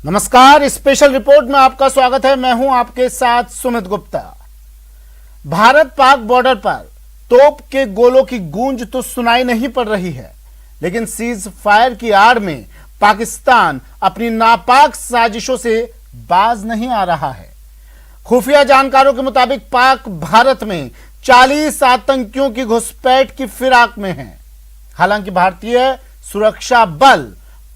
नमस्कार, special report में आपका स्वागत है। मैं हूं आपके साथ सुमित गुप्ता। भारत पाक बॉर्डर पर तोप के गोलों की गूंज तो सुनाई नहीं पड़ रही है, लेकिन सीज फायर की आड़ में पाकिस्तान अपनी नापाक साजिशों से बाज नहीं आ रहा है। खुफिया जानकारों के मुताबिक पाक भारत में 40 आतंकियों की घुसपैठ की फिराक में है। हालांकि भारतीय सुरक्षा बल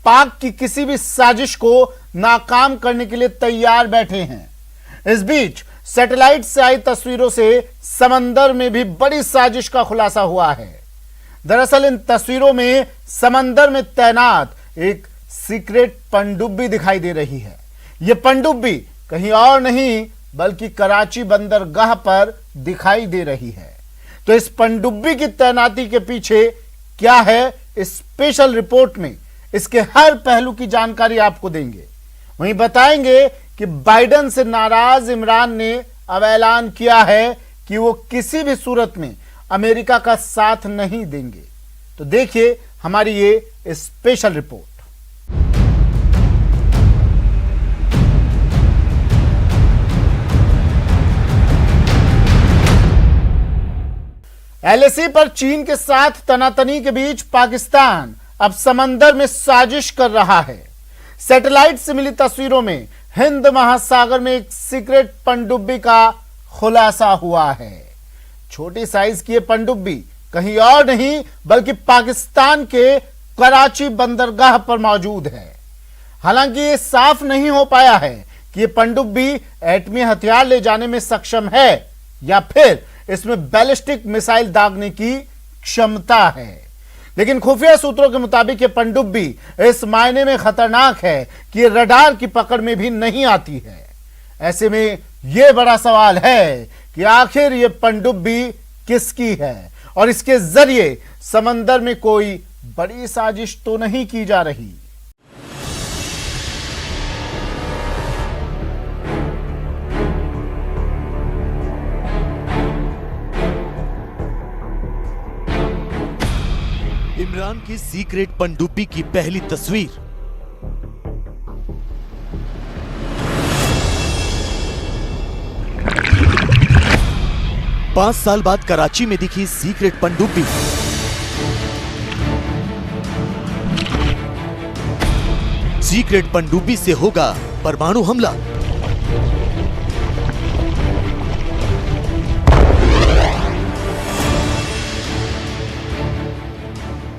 पाक की किसी भी साजिश को नाकाम करने के लिए तैयार बैठे हैं। इस बीच सैटेलाइट से आई तस्वीरों से समंदर में भी बड़ी साजिश का खुलासा हुआ है। दरअसल इन तस्वीरों में समंदर में तैनात एक सीक्रेट पनडुब्बी दिखाई दे रही है। यह पनडुब्बी कहीं और नहीं बल्कि कराची बंदरगाह पर दिखाई दे रही है। तो इस पनडुब्बी की तैनाती के पीछे क्या है, इस स्पेशल रिपोर्ट में इसके हर पहलू की जानकारी आपको देंगे। वहीं बताएंगे कि बाइडेन से नाराज इमरान ने अब ऐलान किया है कि वो किसी भी सूरत में अमेरिका का साथ नहीं देंगे। तो देखिए हमारी ये स्पेशल रिपोर्ट। एलएसी पर चीन के साथ तनातनी के बीच पाकिस्तान अब समंदर में साजिश कर रहा है। सैटेलाइट से मिली तस्वीरों में हिंद महासागर में एक सीक्रेट पनडुब्बी का खुलासा हुआ है। छोटी साइज की यह पनडुब्बी कहीं और नहीं बल्कि पाकिस्तान के कराची बंदरगाह पर मौजूद है। हालांकि यह साफ नहीं हो पाया है कि यह पनडुब्बी एटमी हथियार ले जाने में सक्षम है या फिर इसमें बैलिस्टिक मिसाइल दागने की क्षमता है। लेकिन खुफिया सूत्रों के मुताबिक ये पनडुब्बी इस मायने में खतरनाक है कि ये रडार की पकड़ में भी नहीं आती है। ऐसे में यह बड़ा सवाल है कि आखिर ये पनडुब्बी किसकी है और इसके जरिए समंदर में कोई बड़ी साजिश तो नहीं की जा रही। इमरान की सीक्रेट पनडुब्बी की पहली तस्वीर। पांच साल बाद कराची में दिखी सीक्रेट पनडुब्बी। सीक्रेट पनडुब्बी से होगा परमाणु हमला।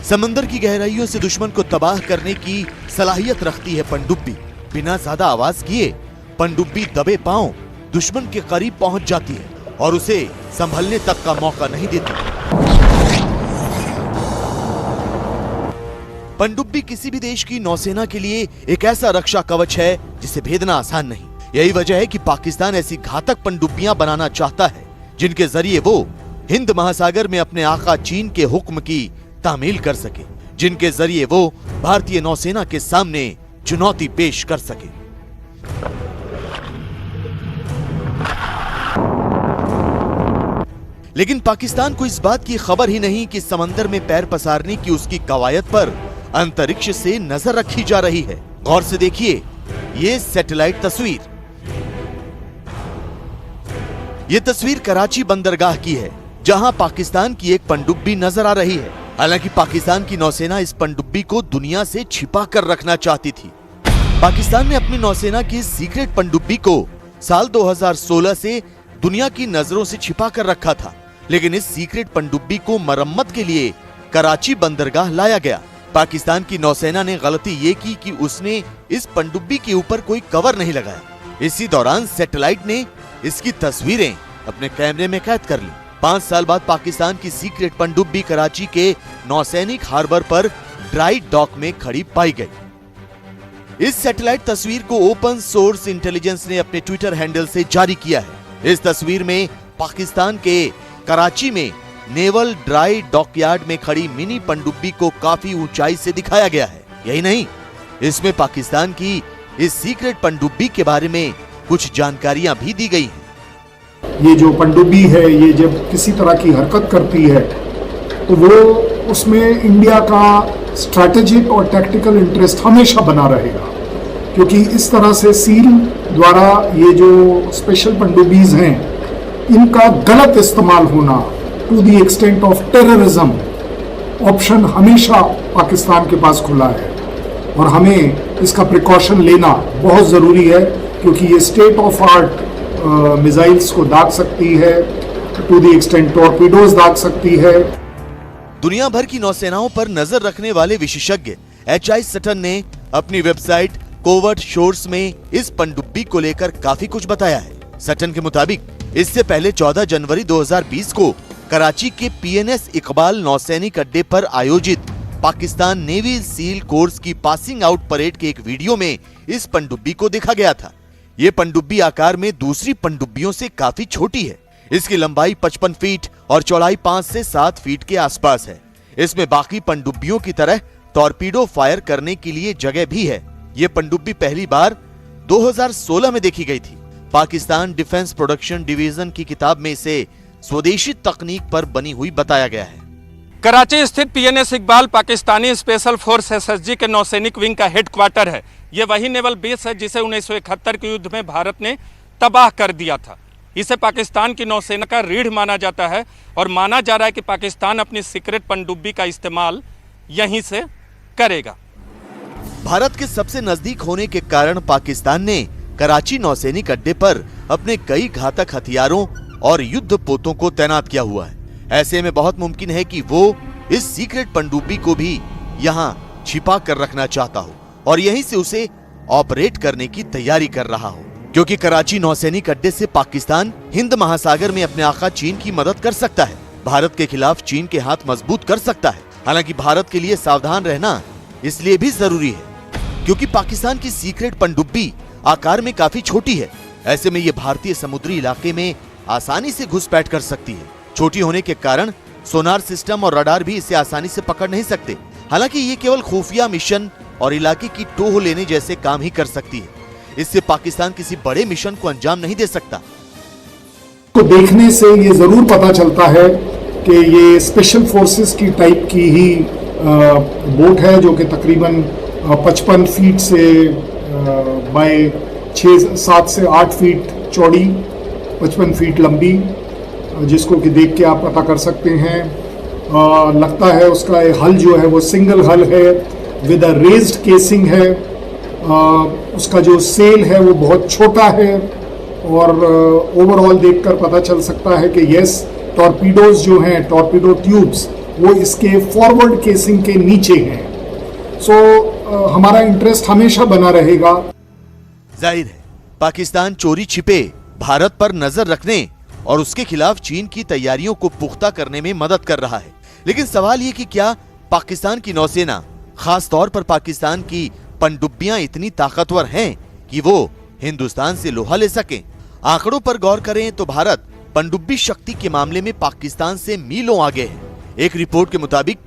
समंदर की गहराइयों से दुश्मन को तबाह करने की सलाहियत रखती है पनडुब्बी। बिना ज्यादा आवाज किए पनडुब्बी दबे पांव दुश्मन के करीब पहुंच जाती है और उसे संभलने तक का मौका नहीं देती। पनडुब्बी किसी भी देश की नौसेना के लिए एक ऐसा रक्षा कवच है जिसे भेदना आसान नहीं। यही वजह है कि पाकिस्तान ऐसी घातक पनडुब्बियां बनाना चाहता है जिनके जरिए वो हिंद महासागर में अपने आका चीन के हुक्म की तामील कर सके, जिनके जरिए वो भारतीय नौसेना के सामने चुनौती पेश कर सके। लेकिन पाकिस्तान को इस बात की खबर ही नहीं कि समंदर में पैर पसारने की उसकी कवायद पर अंतरिक्ष से नजर रखी जा रही है। गौर से देखिए ये सैटेलाइट तस्वीर। ये तस्वीर कराची बंदरगाह की है जहां पाकिस्तान की एक पनडुब्बी नजर आ रही है। हालांकि पाकिस्तान की नौसेना इस पनडुब्बी को दुनिया से छिपा कर रखना चाहती थी। पाकिस्तान ने अपनी नौसेना की सीक्रेट पनडुब्बी को साल 2016 से दुनिया की नजरों से छिपा कर रखा था, लेकिन इस सीक्रेट पनडुब्बी को मरम्मत के लिए कराची बंदरगाह लाया गया। पाकिस्तान की नौसेना ने गलती ये की कि उसने इस पनडुब्बी के ऊपर कोई कवर नहीं लगाया। इसी दौरान सैटेलाइट ने इसकी तस्वीरें अपने कैमरे में कैद कर ली। 5 साल बाद पाकिस्तान की सीक्रेट पनडुब्बी कराची के नौसैनिक हार्बर पर ड्राई डॉक में खड़ी पाई गई। इस सैटेलाइट तस्वीर को ओपन सोर्स इंटेलिजेंस ने अपने ट्विटर हैंडल से जारी किया है। इस तस्वीर में पाकिस्तान के कराची में नेवल ड्राई डॉकयार्ड में खड़ी मिनी पनडुब्बी को काफी ऊंचाई से दिखाया गया है। यही नहीं, इसमें पाकिस्तान की इस सीक्रेट पनडुब्बी के बारे में कुछ जानकारियां भी दी गई हैं। ये जो पनडुब्बी है ये जब किसी तरह की हरकत करती है तो वो उसमें इंडिया का स्ट्रैटेजिक और टैक्टिकल इंटरेस्ट हमेशा बना रहेगा। क्योंकि इस तरह से सील द्वारा ये जो स्पेशल पनडुब्बीज हैं इनका गलत इस्तेमाल होना to the extent of terrorism option हमेशा पाकिस्तान के पास खुला है और हमें इसका प्रिकॉशन लेना बहुत ज़रूरी है, क्योंकि ये स्टेट ऑफ आर्ट मिसाइल्स को दाग सकती है, टू द एक्सटेंट टॉर्पीडोज दाग सकती है। दुनिया भर की नौसेनाओं पर नजर रखने वाले विशेषज्ञ HI सटन ने अपनी वेबसाइट कोवर्ट शोर्स में इस पनडुब्बी को लेकर काफी कुछ बताया है। सटन के मुताबिक इससे पहले 14 जनवरी 2020 को कराची के PNS इकबाल नौसैनिक अड्डे पर आयोजित पाकिस्तान नेवी सील कोर्स की पासिंग आउट परेड के एक वीडियो में इस पनडुब्बी को देखा गया था। ये पनडुब्बी आकार में दूसरी पनडुब्बियों से काफी छोटी है। इसकी लंबाई 55 फीट और चौड़ाई 5 से 7 फीट के आसपास है। इसमें बाकी पनडुब्बियों की तरह टॉर्पीडो फायर करने के लिए जगह भी है। ये पनडुब्बी पहली बार 2016 में देखी गई थी। पाकिस्तान डिफेंस प्रोडक्शन डिवीजन की किताब में इसे स्वदेशी तकनीक पर बनी हुई बताया गया है। कराची स्थित PNS Iqbal Pakistani special force SSG के नौसैनिक विंग का हेडक्वार्टर है। ये वही नेवल बेस है जिसे 1971 के युद्ध में भारत ने तबाह कर दिया था। इसे पाकिस्तान की नौसेना का रीढ़ माना जाता है और माना जा रहा है कि पाकिस्तान अपनी सीक्रेट पनडुब्बी का इस्तेमाल यहीं से करेगा। भारत के सबसे नजदीक होने के कारण पाकिस्तान ने कराची नौसैनिक अड्डे पर अपने कई घातक हथियारों और युद्ध पोतों को तैनात किया हुआ है। ऐसे में बहुत मुमकिन है कि वो इस सीक्रेट पनडुब्बी को भी यहाँ छिपा कर रखना चाहता हो और यहीं से उसे ऑपरेट करने की तैयारी कर रहा हो, क्योंकि कराची नौसैनिक अड्डे से पाकिस्तान हिंद महासागर में अपने आका चीन की मदद कर सकता है, भारत के खिलाफ चीन के हाथ मजबूत कर सकता है। हालांकि भारत के लिए सावधान रहना इसलिए भी जरूरी है क्योंकि पाकिस्तान की सीक्रेट पनडुब्बी आकार में काफी छोटी है। ऐसे में ये भारतीय समुद्री इलाके में आसानी से घुसपैठ कर सकती है। छोटी होने के कारण सोनार सिस्टम और रडार भी इसे आसानी से पकड़ नहीं सकते। हालांकि ये केवल खुफिया मिशन और इलाके की टोह लेने जैसे काम ही कर सकती है। इससे पाकिस्तान किसी बड़े मिशन को अंजाम नहीं दे सकता। तो देखने से ये जरूर पता चलता है कि ये स्पेशल फोर्सेस की टाइप की ही बोट है, जो कि तकरीबन 55 फीट से बाय 7 से 8 फीट चौड़ी, 55 फीट लंबी, जिसको कि देख के आप पता कर सकते हैं। लगता है उसका हल जो है वो सिंगल हल है विद अ रेज्ड केसिंग है। उसका जो सेल है वो बहुत छोटा है और ओवरऑल देखकर पता चल सकता है कि यस, टॉर्पीडोज जो हैं, टॉर्पीडो ट्यूब्स, वो इसके फॉरवर्ड केसिंग के नीचे हैं। सो हमारा इंटरेस्ट हमेशा बना रहेगा। जाहिर है पाकिस्तान चोरी छिपे भारत पर नजर रखने और उसके खिलाफ चीन की तैयारियों को पुख्ता करने में मदद कर रहा है। लेकिन सवाल ये कि क्या पाकिस्तान की नौसेना, खास तौर पर पाकिस्तान की पनडुब्बियां इतनी ताकतवर हैं कि वो हिंदुस्तान से लोहा ले सकें? आंकड़ों पर गौर करें तो भारत पनडुब्बी शक्ति के मामले में पाकिस्तान से मीलों आगे है। एक रिपोर्ट के मुताबिक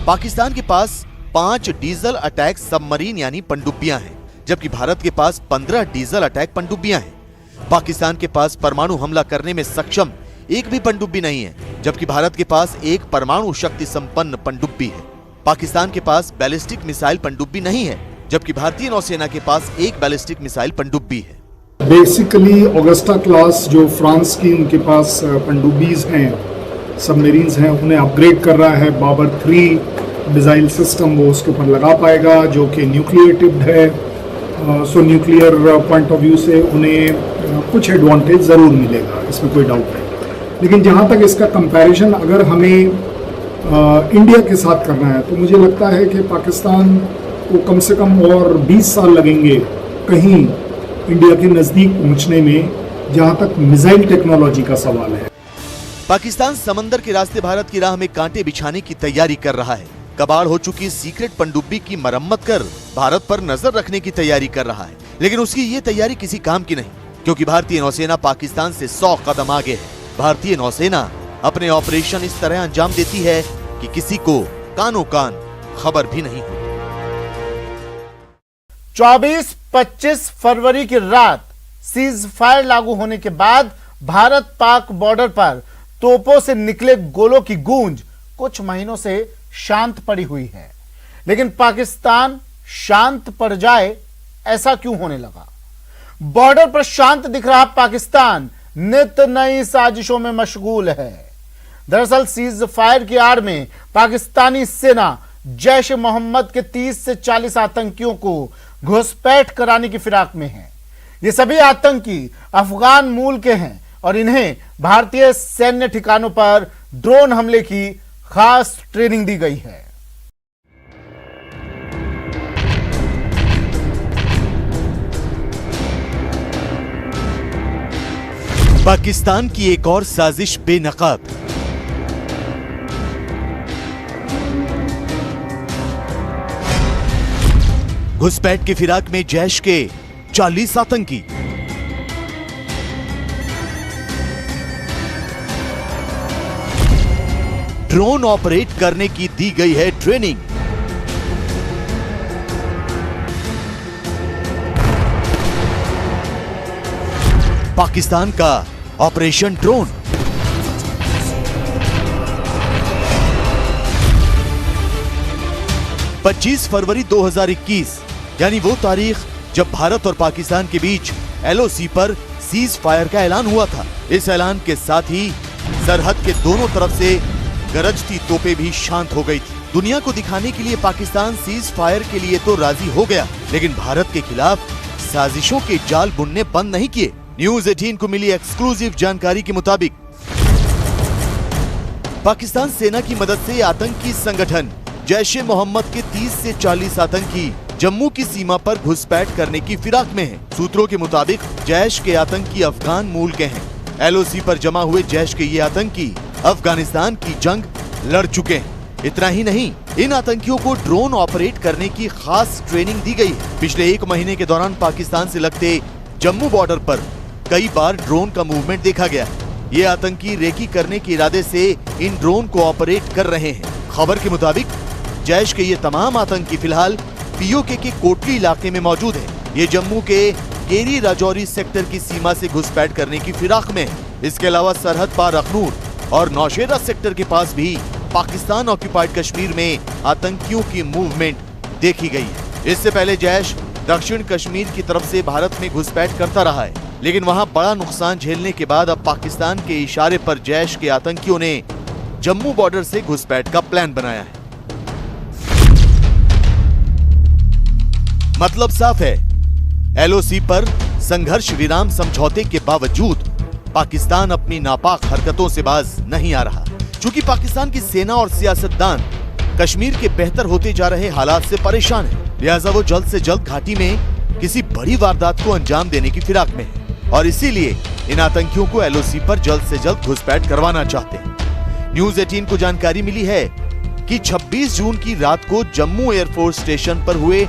पाकिस्तान के पास 5 डीजल अटैक सबमरीन यानी पनडुब्बियां हैं, जबकि भारत के पास 15 डीजल अटैक पनडुब्बियां हैं। पाकिस्तान के पास परमाणु हमला करने में सक्षम एक भी पनडुब्बी नहीं है, जबकि भारत के पास एक परमाणु शक्ति संपन्न पनडुब्बी है। पाकिस्तान के पास बैलिस्टिक मिसाइल पनडुब्बी नहीं है, जबकि भारतीय नौसेना के पास एक बैलिस्टिक मिसाइल पनडुब्बी है। बेसिकली ऑगस्टा क्लास जो फ्रांस की उनके पास पनडुब्बीज हैं, सबमरीन्स हैं, उन्हें अपग्रेड कर रहा है। बाबर 3 मिसाइल सिस्टम वो उसके ऊपर लगा पाएगा, जो कि न्यूक्लियर टिप्ड है। सो न्यूक्लियर पॉइंट ऑफ व्यू से उन्हें कुछ एडवांटेज ज़रूर मिलेगा, इसमें कोई डाउट नहीं। लेकिन जहाँ तक इसका कंपैरिजन अगर हमें इंडिया के साथ करना है, तो मुझे लगता है कि पाकिस्तान को कम से कम और 20 साल लगेंगे कहीं इंडिया के नज़दीक पहुँचने में, जहाँ तक मिसाइल टेक्नोलॉजी का सवाल है। पाकिस्तान समंदर के रास्ते भारत की राह में कांटे बिछाने की तैयारी कर रहा है। कबाड़ हो चुकी सीक्रेट पनडुब्बी की मरम्मत कर भारत पर नजर रखने की तैयारी कर रहा है। लेकिन उसकी ये तैयारी किसी काम की नहीं, क्योंकि भारतीय नौसेना पाकिस्तान से 100 कदम आगे है। भारतीय नौसेना अपने ऑपरेशन इस तरह अंजाम देती है कि किसी को कानो कान खबर भी नहीं होती। 24-25 फरवरी की रात सीज फायर लागू होने के बाद भारत पाक बॉर्डर पर तोपों से निकले गोलों की गूंज कुछ महीनों से शांत पड़ी हुई है। लेकिन पाकिस्तान शांत पड़ जाए ऐसा क्यों होने लगा? बॉर्डर पर शांत दिख रहा पाकिस्तान नित नई साजिशों में मशगूल है। दरअसल सीज फायर की आड़ में पाकिस्तानी सेना जैश ए मोहम्मद के 30 से 40 आतंकियों को घुसपैठ कराने की फिराक में है। ये सभी आतंकी अफगान मूल के हैं और इन्हें भारतीय सैन्य ठिकानों पर ड्रोन हमले की खास ट्रेनिंग दी गई है। पाकिस्तान की एक और साजिश बेनकाब। घुसपैठ की फिराक में जैश के 40 आतंकी। ड्रोन ऑपरेट करने की दी गई है ट्रेनिंग। पाकिस्तान का ऑपरेशन ड्रोन। पच्चीस फरवरी 2021 यानी वो तारीख जब भारत और पाकिस्तान के बीच LOC पर सीज फायर का ऐलान हुआ था। इस ऐलान के साथ ही सरहद के दोनों तरफ से गरजती तोपें भी शांत हो गई थी। दुनिया को दिखाने के लिए पाकिस्तान सीज फायर के लिए तो राजी हो गया, लेकिन भारत के खिलाफ साजिशों के जाल बुनने बंद नहीं किए। न्यूज 18 को मिली एक्सक्लूसिव जानकारी के मुताबिक पाकिस्तान सेना की मदद से आतंकी संगठन जैश ए मोहम्मद के 30 से 40 आतंकी जम्मू की सीमा पर घुसपैठ करने की फिराक में हैं। सूत्रों के मुताबिक जैश के आतंकी अफगान मूल के हैं। LOC पर जमा हुए जैश के ये आतंकी अफगानिस्तान की जंग लड़ चुके हैं। इतना ही नहीं, इन आतंकियों को ड्रोन ऑपरेट करने की खास ट्रेनिंग दी गई है। पिछले 1 महीने के दौरान पाकिस्तान से लगते जम्मू बॉर्डर पर कई बार ड्रोन का मूवमेंट देखा गया। ये आतंकी रेकी करने के इरादे से इन ड्रोन को ऑपरेट कर रहे हैं। खबर के मुताबिक जैश के ये तमाम आतंकी फिलहाल POK के कोटली इलाके में मौजूद हैं। ये जम्मू के केरी राजौरी सेक्टर की सीमा से घुसपैठ करने की फिराक में है। इसके अलावा सरहद पार अखनूर और नौशेरा सेक्टर के पास भी पाकिस्तान ऑक्युपाइड कश्मीर में आतंकियों की मूवमेंट देखी गई है। इससे पहले जैश दक्षिण कश्मीर की तरफ से भारत में घुसपैठ करता रहा है, लेकिन वहां बड़ा नुकसान झेलने के बाद अब पाकिस्तान के इशारे पर जैश के आतंकियों ने जम्मू बॉर्डर से घुसपैठ का प्लान बनाया है। मतलब साफ है, LOC पर संघर्ष विराम समझौते के बावजूद पाकिस्तान अपनी नापाक हरकतों से बाज नहीं आ रहा। चूंकि पाकिस्तान की सेना और सियासतदान कश्मीर के बेहतर होते जा रहे हालात से परेशान है, लिहाजा वो जल्द से जल्द घाटी में किसी बड़ी वारदात को अंजाम देने की फिराक में है और इसीलिए इन आतंकियों को LOC पर जल्द से जल्द घुसपैठ करवाना चाहते हैं। न्यूज 18 को जानकारी मिली है कि 26 जून की रात को जम्मू एयरफोर्स स्टेशन पर हुए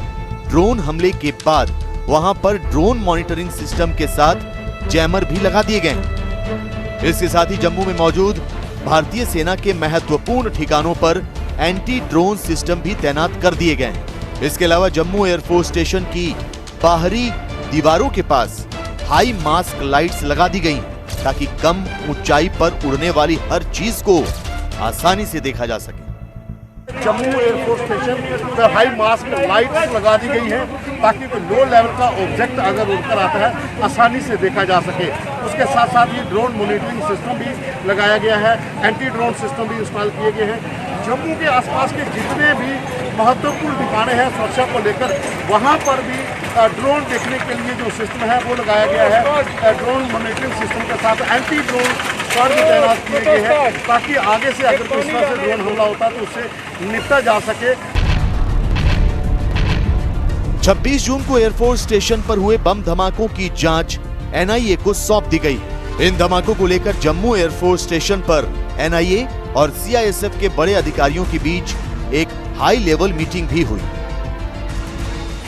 ड्रोन हमले के बाद वहां पर ड्रोन मॉनिटरिंग सिस्टम के साथ जैमर भी लगा दिए गए। इसके साथ ही जम्मू में मौजूद भारतीय सेना के महत्वपूर्ण ठिकानों पर एंटी ड्रोन सिस्टम भी तैनात कर दिए गए। इसके अलावा जम्मू एयरफोर्स स्टेशन की बाहरी दीवारों के पास हाई मास्क लाइट्स लगा दी गई ताकि कम ऊंचाई पर उड़ने वाली हर चीज को आसानी से देखा जा सके। जम्मू एयरफोर्स स्टेशन पर हाई मास्क लाइट्स लगा दी गई है ताकि कोई लो लेवल का ऑब्जेक्ट अगर उड़कर आता है आसानी से देखा जा सके। उसके साथ साथ ये ड्रोन मॉनिटरिंग सिस्टम भी लगाया गया है, एंटी ड्रोन सिस्टम भी इंस्टॉल किए गए हैं। जम्मू के आसपास के जितने भी महत्वपूर्ण ठिकाने हैं सुरक्षा को लेकर, वहाँ पर भी ड्रोन देखने के लिए जो सिस्टम है वो लगाया गया है। ड्रोन मॉनिटरिंग सिस्टम के साथ एंटी ड्रोन स्क्वाड भी तैनात किए गए हैं ताकि आगे से अगर कोई इस तरह से ड्रोन हमला होता है तो उससे निपटा जा सके। 26 जून को एयरफोर्स स्टेशन पर हुए बम धमाकों की जांच NIA को सौंप दी गई। इन धमाकों को लेकर जम्मू एयरफोर्स स्टेशन पर NIA और CISF के बड़े अधिकारियों के बीच एक हाई लेवल मीटिंग भी हुई।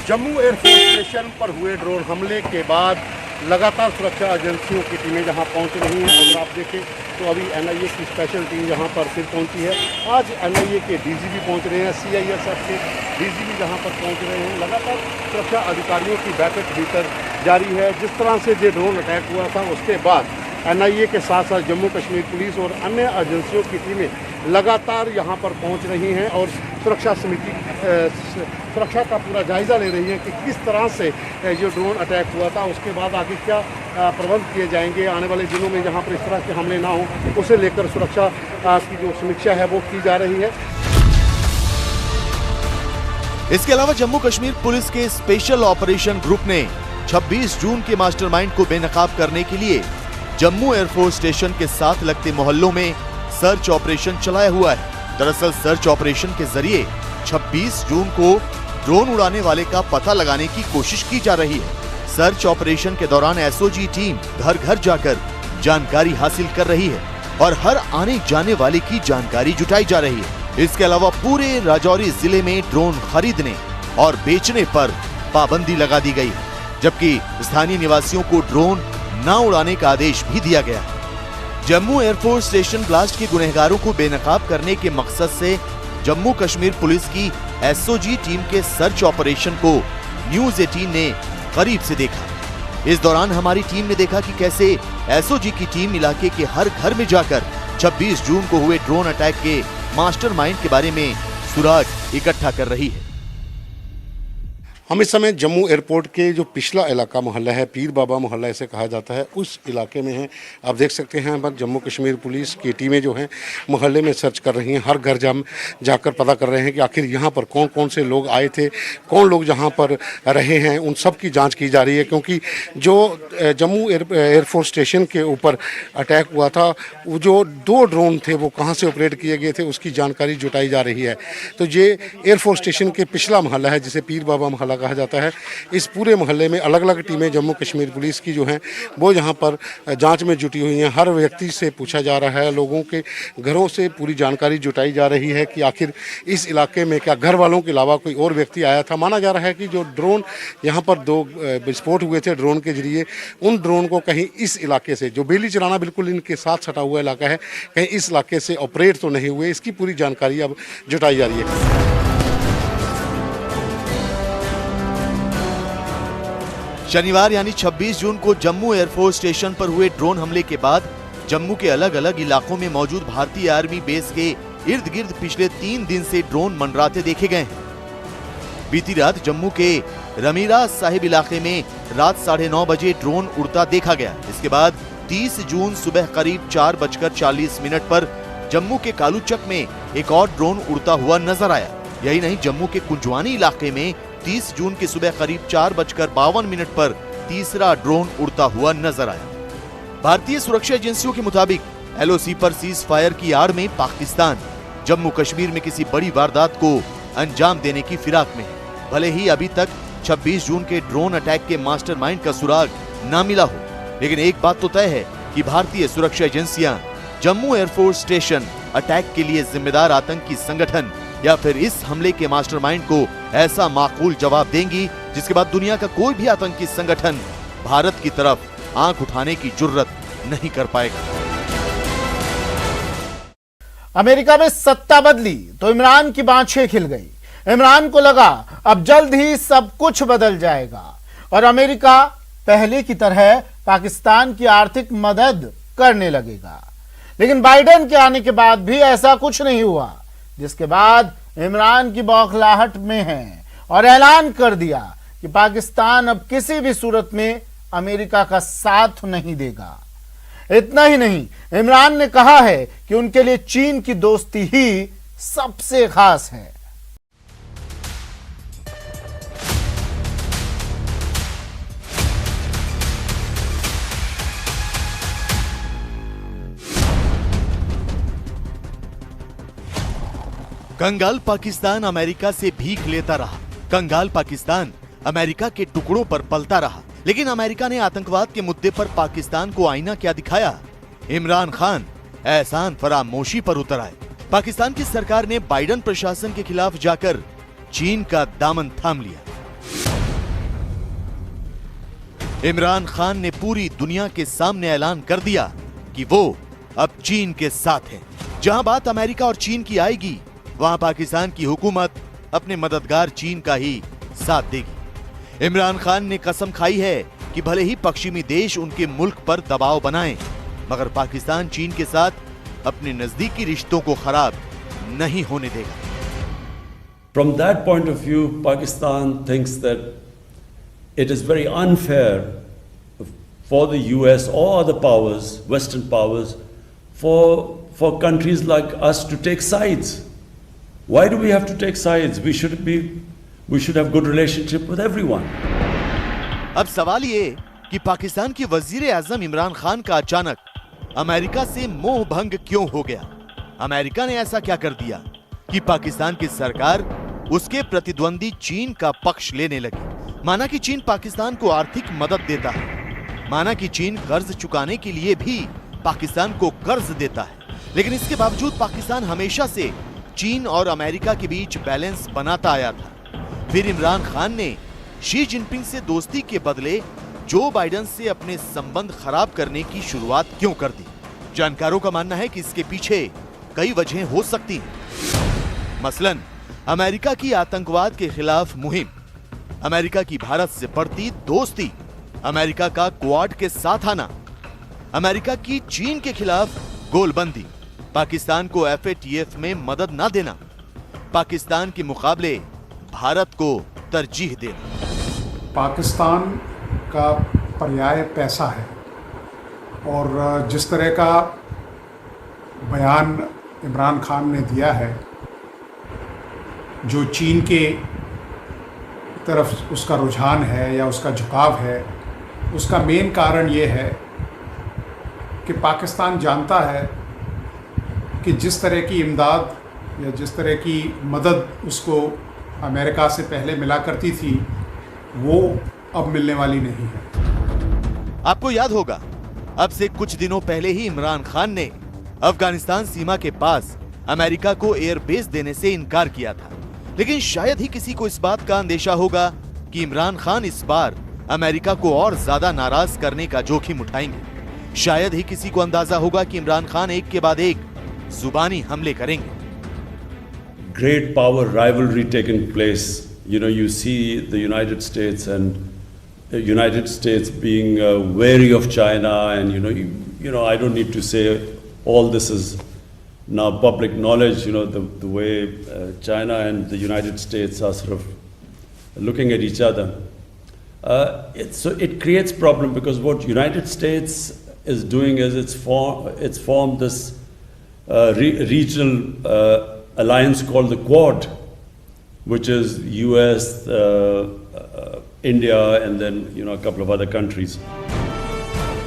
जम्मू एयरफोर्स स्टेशन पर हुए ड्रोन हमले के बाद लगातार सुरक्षा एजेंसियों की टीमें जहां पहुंच रही हैं। अगर आप देखें तो अभी NIA की स्पेशल टीम जहां पर फिर पहुंची है। आज NIA के DG भी पहुंच रहे हैं, CISF के DG भी जहां पर पहुंच रहे हैं। लगातार सुरक्षा अधिकारियों की बैठक भीतर जारी है। जिस तरह से ये ड्रोन अटैक हुआ था उसके बाद NIA के साथ साथ जम्मू कश्मीर पुलिस और अन्य एजेंसियों की टीमें लगातार यहाँ पर पहुँच रही हैं और सुरक्षा समिति सुरक्षा का पूरा जायज़ा ले रही है कि किस तरह से जो ड्रोन अटैक हुआ था उसके बाद आगे क्या प्रबंध किए जाएंगे, आने वाले दिनों में जहाँ पर इस तरह के हमले ना हो उसे लेकर सुरक्षा की जो समीक्षा है वो की जा रही है। इसके अलावा जम्मू कश्मीर पुलिस के स्पेशल ऑपरेशन ग्रुप ने 26 जून के मास्टरमाइंड को बेनकाब करने के लिए जम्मू एयरफोर्स स्टेशन के साथ लगते मोहल्लों में सर्च ऑपरेशन चलाया हुआ है। दरअसल सर्च ऑपरेशन के जरिए 26 जून को ड्रोन उड़ाने वाले का पता लगाने की कोशिश की जा रही है। सर्च ऑपरेशन के दौरान एसओजी टीम घर घर जाकर जानकारी हासिल कर रही है और हर आने जाने वाले की जानकारी जुटाई जा रही है। इसके अलावा पूरे राजौरी जिले में ड्रोन खरीदने और बेचने पर पाबंदी लगा दी गई है, जबकि स्थानीय निवासियों को ड्रोन न उड़ाने का आदेश भी दिया गया है। जम्मू एयरफोर्स स्टेशन ब्लास्ट के गुनहगारों को बेनकाब करने के मकसद से जम्मू कश्मीर पुलिस की एसओजी टीम के सर्च ऑपरेशन को न्यूज 18 ने करीब से देखा। इस दौरान हमारी टीम ने देखा कि कैसे एसओजी की टीम इलाके के हर घर में जाकर 26 जून को हुए ड्रोन अटैक के मास्टरमाइंड के बारे में सुराग इकट्ठा कर रही है। हम इस समय जम्मू एयरपोर्ट के जो पिछला इलाका मोहल्ला है, पीर बाबा मोहल्ला इसे कहा जाता है, उस इलाके में हैं। आप देख सकते हैं पर जम्मू कश्मीर पुलिस की टीमें जो हैं मोहल्ले में सर्च कर रही हैं। हर घर जाकर पता कर रहे हैं कि आखिर यहाँ पर कौन कौन से लोग आए थे, कौन लोग जहाँ पर रहे हैं, उन सब की जाँच की जा रही है। क्योंकि जो जम्मू एयरफोर्स स्टेशन के ऊपर अटैक हुआ था, वो जो 2 ड्रोन थे वो कहाँ से ऑपरेट किए गए थे उसकी जानकारी जुटाई जा रही है। तो ये एयरफोर्स स्टेशन के पिछला मोहल्ला है जिसे पीर बाबा मोहल्ला कहा जाता है। इस पूरे मोहल्ले में अलग अलग टीमें जम्मू कश्मीर पुलिस की जो हैं वो यहाँ पर जांच में जुटी हुई हैं। हर व्यक्ति से पूछा जा रहा है, लोगों के घरों से पूरी जानकारी जुटाई जा रही है कि आखिर इस इलाके में क्या घर वालों के अलावा कोई और व्यक्ति आया था। माना जा रहा है कि जो ड्रोन यहाँ पर 2 विस्फोट हुए थे ड्रोन के जरिए, उन ड्रोन को कहीं इस इलाके से, जो बेली चलाना बिल्कुल इनके साथ सटा हुआ इलाका है, कहीं इस इलाके से ऑपरेट तो नहीं हुए। इसकी पूरी जानकारी अब जुटाई जा रही है। शनिवार यानी 26 जून को जम्मू एयरफोर्स स्टेशन पर हुए ड्रोन हमले के बाद जम्मू के अलग अलग इलाकों में मौजूद भारतीय आर्मी बेस के इर्द गिर्द पिछले 3 दिन से ड्रोन मंडराते देखे गए हैं। बीती रात जम्मू के रमीरा साहिब इलाके में रात 9:30 बजे ड्रोन उड़ता देखा गया। इसके बाद 30 जून सुबह करीब 4:40 पर जम्मू के कालूचक में एक और ड्रोन उड़ता हुआ नजर आया। यही नहीं, जम्मू के कुंजवानी इलाके में 30 जून की सुबह करीब 4:52 पर तीसरा ड्रोन उड़ता हुआ नजर आया। भारतीय सुरक्षा एजेंसियों के मुताबिक एलओसी पर सीज फायर की आड़ में पाकिस्तान जम्मू कश्मीर में किसी बड़ी वारदात को अंजाम देने की फिराक में है। भले ही अभी तक 26 जून के ड्रोन अटैक के मास्टरमाइंड का सुराग ना मिला हो, लेकिन एक बात तो तय है कि भारतीय सुरक्षा एजेंसियां जम्मू एयरफोर्स स्टेशन अटैक के लिए जिम्मेदार आतंकी संगठन या फिर इस हमले के मास्टरमाइंड को ऐसा माकूल जवाब देंगी जिसके बाद दुनिया का कोई भी आतंकी संगठन भारत की तरफ आंख उठाने की जुर्रत नहीं कर पाएगा। अमेरिका में सत्ता बदली तो इमरान की बाँछें खिल गई। इमरान को लगा अब जल्द ही सब कुछ बदल जाएगा और अमेरिका पहले की तरह पाकिस्तान की आर्थिक मदद करने लगेगा। लेकिन बाइडेन के आने के बाद भी ऐसा कुछ नहीं हुआ, जिसके बाद इमरान की बौखलाहट में है और ऐलान कर दिया कि पाकिस्तान अब किसी भी सूरत में अमेरिका का साथ नहीं देगा। इतना ही नहीं, इमरान ने कहा है कि उनके लिए चीन की दोस्ती ही सबसे खास है। कंगाल पाकिस्तान अमेरिका से भीख लेता रहा। कंगाल पाकिस्तान अमेरिका के टुकड़ों पर पलता रहा। लेकिन अमेरिका ने आतंकवाद के मुद्दे पर पाकिस्तान को आईना क्या दिखाया? इमरान खान एहसान फरामोशी पर उतर आए। पाकिस्तान की सरकार ने बाइडेन प्रशासन के खिलाफ जाकर चीन का दामन थाम लिया। इमरान खान ने पूरी दुनिया के सामने ऐलान कर दिया कि वो अब चीन के साथ है। जहां बात अमेरिका और चीन की आएगी, वहां पाकिस्तान की हुकूमत अपने मददगार चीन का ही साथ देगी। इमरान खान ने कसम खाई है कि भले ही पश्चिमी देश उनके मुल्क पर दबाव बनाएं, मगर पाकिस्तान चीन के साथ अपने नजदीकी रिश्तों को खराब नहीं होने देगा। From that point of view, Pakistan thinks that it is very unfair for the US or other powers, Western powers, for countries like us to take sides. Why do we have to take sides? We should have good relationship with everyone. अब सवाल ये कि पाकिस्तान के वजीर आजम इमरान खान का अचानक America से मोह भंग क्यों हो गया? अमेरिका ने ऐसा क्या कर दिया कि पाकिस्तान की सरकार उसके प्रतिद्वंदी चीन का पक्ष लेने लगी? माना कि चीन पाकिस्तान को आर्थिक मदद देता है, माना कि चीन कर्ज चुकाने के लिए भी पाकिस्तान को कर्ज देता है, लेकिन इसके बावजूद पाकिस्तान हमेशा से चीन और अमेरिका के बीच बैलेंस बनाता आया था। फिर इमरान खान ने शी जिनपिंग से दोस्ती के बदले जो बाइडेन से अपने संबंध खराब करने की शुरुआत क्यों कर दी? जानकारों का मानना है कि इसके पीछे कई वजहें हो सकती हैं। मसलन अमेरिका की आतंकवाद के खिलाफ मुहिम, अमेरिका की भारत से बढ़ती दोस्ती, अमेरिका का क्वाड के साथ आना, अमेरिका की चीन के खिलाफ गोलबंदी, पाकिस्तान को FATF में मदद ना देना, पाकिस्तान के मुकाबले भारत को तरजीह देना। पाकिस्तान का पर्याय पैसा है और जिस तरह का बयान इमरान खान ने दिया है, जो चीन के तरफ उसका रुझान है या उसका झुकाव है, उसका मेन कारण ये है कि पाकिस्तान जानता है कि जिस तरह की इमदाद या जिस तरह की मदद उसको अमेरिका से पहले मिला करती थी, वो अब मिलने वाली नहीं है। आपको याद होगा, अब से कुछ दिनों पहले ही इमरान खान ने अफगानिस्तान सीमा के पास अमेरिका को एयरबेस देने से इनकार किया था, लेकिन शायद ही किसी को इस बात का अंदेशा होगा कि इमरान खान इस बार अमेरिका को और ज्यादा नाराज करने का जोखिम उठाएंगे। शायद ही किसी को अंदाजा होगा कि इमरान खान एक के बाद एक जुबानी हमले करेंगे। Great power rivalry taking place. You know, you see the United States and the United States being wary of China, and you know, I don't need to say all this is now public knowledge. You know, the way China and the United States are sort of looking at each other. So it creates problem because what United States is doing is it's formed this regional alliance called the Quad, which is US, India, and then a couple of other countries.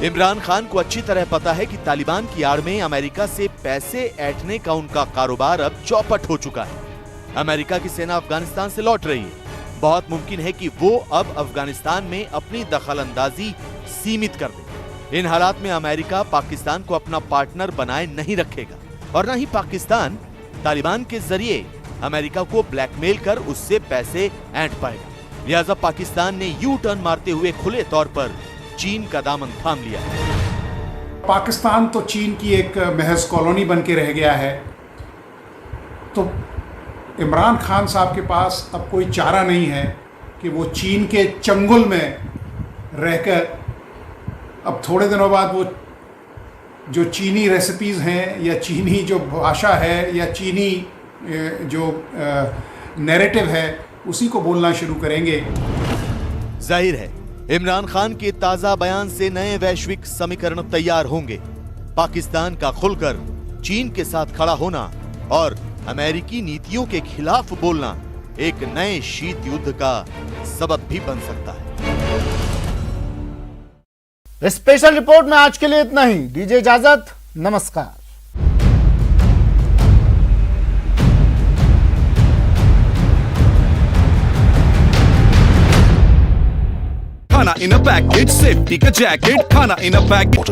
Imran Khan को अच्छी तरह पता है कि तालिबान की आड़ में America से पैसे ऐंठने का उनका कारोबार अब चौपट हो चुका है। अमेरिका की सेना अफगानिस्तान से लौट रही है। बहुत मुमकिन है कि वो अब अफगानिस्तान में अपनी दखलंदाजी सीमित कर दे। इन हालात में अमेरिका पाकिस्तान को अपना पार्टनर बनाए नहीं रखेगा और न ही पाकिस्तान तालिबान के जरिए अमेरिका को ब्लैकमेल कर उससे पैसे ऐंठ पाएगा। लिहाजा पाकिस्तान ने यू टर्न मारते हुए खुले तौर पर चीन का दामन थाम लिया है। पाकिस्तान तो चीन की एक महज कॉलोनी बन के रह गया है, तो इमरान खान साहब के पास अब कोई चारा नहीं है कि वो चीन के चंगुल में रहकर अब थोड़े दिनों बाद वो जो चीनी रेसिपीज़ हैं या चीनी जो भाषा है या चीनी जो नैरेटिव है उसी को बोलना शुरू करेंगे। जाहिर है इमरान खान के ताजा बयान से नए वैश्विक समीकरण तैयार होंगे। पाकिस्तान का खुलकर चीन के साथ खड़ा होना और अमेरिकी नीतियों के खिलाफ बोलना एक नए शीत युद्ध का सबब भी बन सकता है। स्पेशल रिपोर्ट में आज के लिए इतना ही। दीजिए इजाजत, नमस्कार। Khana in a package, safety ka jacket, khana in a package.